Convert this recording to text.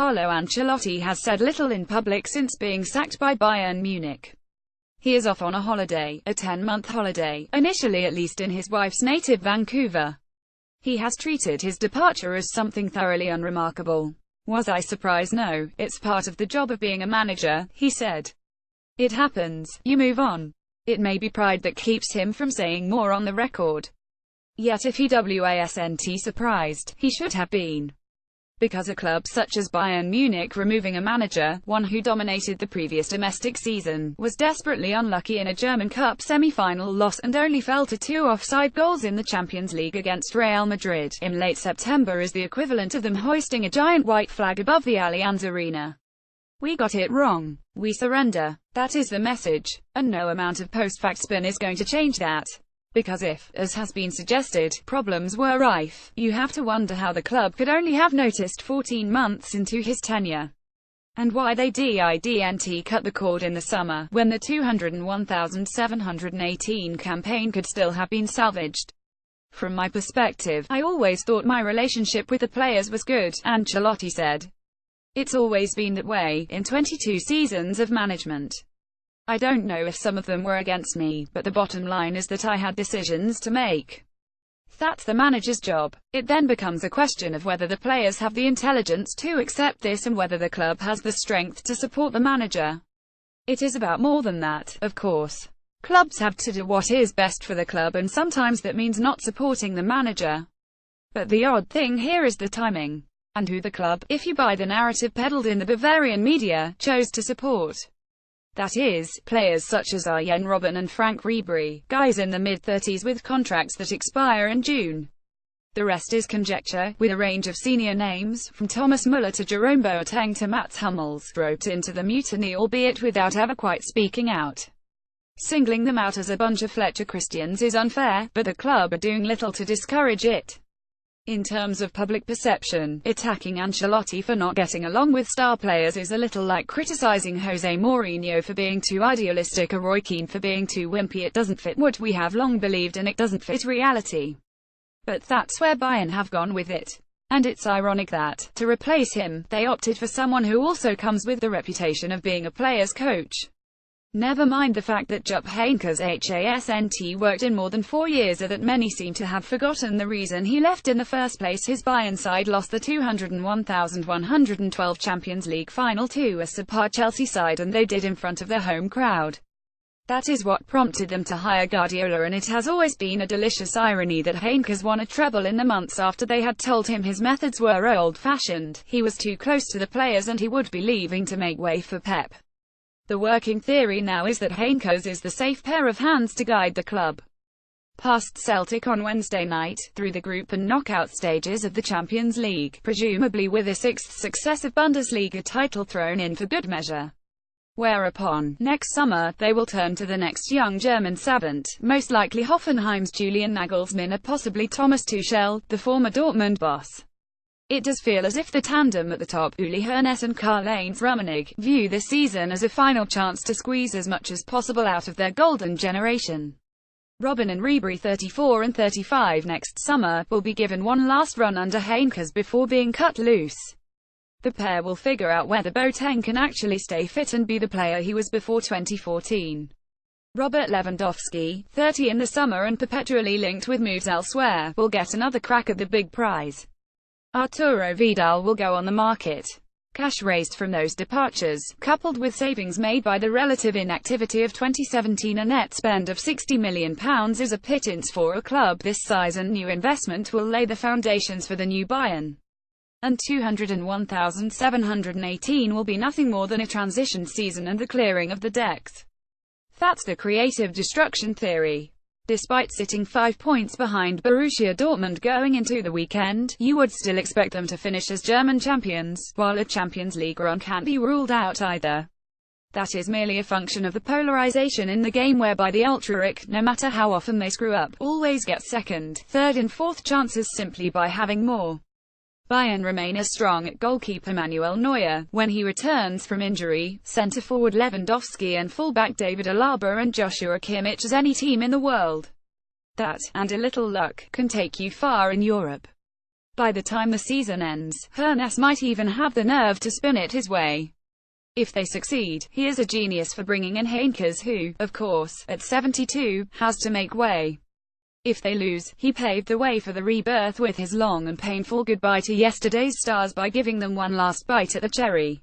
Carlo Ancelotti has said little in public since being sacked by Bayern Munich. He is off on a holiday, a 10-month holiday, initially at least in his wife's native Vancouver. He has treated his departure as something thoroughly unremarkable. "Was I surprised? No, it's part of the job of being a manager," he said. "It happens, you move on." It may be pride that keeps him from saying more on the record. Yet if he wasn't surprised, he should have been. Because a club such as Bayern Munich removing a manager, one who dominated the previous domestic season, was desperately unlucky in a German Cup semi-final loss and only fell to 2 offside goals in the Champions League against Real Madrid in late September is the equivalent of them hoisting a giant white flag above the Allianz Arena. "We got it wrong. We surrender." That is the message, and no amount of post-fact spin is going to change that. Because if, as has been suggested, problems were rife, you have to wonder how the club could only have noticed 14 months into his tenure. And why they didn't cut the cord in the summer, when the 201,718 campaign could still have been salvaged. "From my perspective, I always thought my relationship with the players was good," Ancelotti said. "It's always been that way, in 22 seasons of management. I don't know if some of them were against me, but the bottom line is that I had decisions to make. That's the manager's job. It then becomes a question of whether the players have the intelligence to accept this and whether the club has the strength to support the manager. It is about more than that, of course. Clubs have to do what is best for the club, and sometimes that means not supporting the manager. But the odd thing here is the timing, and who the club, if you buy the narrative peddled in the Bavarian media, chose to support. That is, players such as Arjen Robben and Frank Ribery, guys in the mid-30s with contracts that expire in June. The rest is conjecture, with a range of senior names, from Thomas Müller to Jerome Boateng to Mats Hummels, roped into the mutiny, albeit without ever quite speaking out. Singling them out as a bunch of Fletcher Christians is unfair, but the club are doing little to discourage it. In terms of public perception, attacking Ancelotti for not getting along with star players is a little like criticizing Jose Mourinho for being too idealistic or Roy Keane for being too wimpy. It doesn't fit what we have long believed and it doesn't fit reality. But that's where Bayern have gone with it. And it's ironic that, to replace him, they opted for someone who also comes with the reputation of being a player's coach. Never mind the fact that Jupp Heynckes hasn't worked in more than 4 years, or that many seem to have forgotten the reason he left in the first place. His Bayern side lost the 201,112 Champions League final to a subpar Chelsea side, and they did in front of their home crowd. That is what prompted them to hire Guardiola, and it has always been a delicious irony that Heynckes won a treble in the months after they had told him his methods were old-fashioned, he was too close to the players and he would be leaving to make way for Pep. The working theory now is that Heynckes is the safe pair of hands to guide the club past Celtic on Wednesday night, through the group and knockout stages of the Champions League, presumably with a 6th successive Bundesliga title thrown in for good measure. Whereupon, next summer, they will turn to the next young German savant, most likely Hoffenheim's Julian Nagelsmann or possibly Thomas Tuchel, the former Dortmund boss. It does feel as if the tandem at the top, Uli Hoeneß and Karl-Heinz Rummenigge, view this season as a final chance to squeeze as much as possible out of their golden generation. Robben and Ribery, 34 and 35 next summer, will be given one last run under Heynckes before being cut loose. The pair will figure out whether Boateng can actually stay fit and be the player he was before 2014. Robert Lewandowski, 30 in the summer and perpetually linked with moves elsewhere, will get another crack at the big prize. Arturo Vidal will go on the market. Cash raised from those departures, coupled with savings made by the relative inactivity of 2017, a net spend of £60 million is a pittance for a club this size, and new investment will lay the foundations for the new Bayern. And 201,718 will be nothing more than a transition season and the clearing of the decks. That's the creative destruction theory. Despite sitting 5 points behind Borussia Dortmund going into the weekend, you would still expect them to finish as German champions, while a Champions League run can't be ruled out either. That is merely a function of the polarization in the game, whereby the ultra-rich, no matter how often they screw up, always get second, third and fourth chances simply by having more. Bayern remain as strong at goalkeeper Manuel Neuer, when he returns from injury, centre-forward Lewandowski and full-back David Alaba and Joshua Kimmich as any team in the world. That, and a little luck, can take you far in Europe. By the time the season ends, Hernes might even have the nerve to spin it his way. If they succeed, he is a genius for bringing in Heinkes who, of course, at 72, has to make way. If they lose, he paved the way for the rebirth with his long and painful goodbye to yesterday's stars by giving them one last bite at the cherry.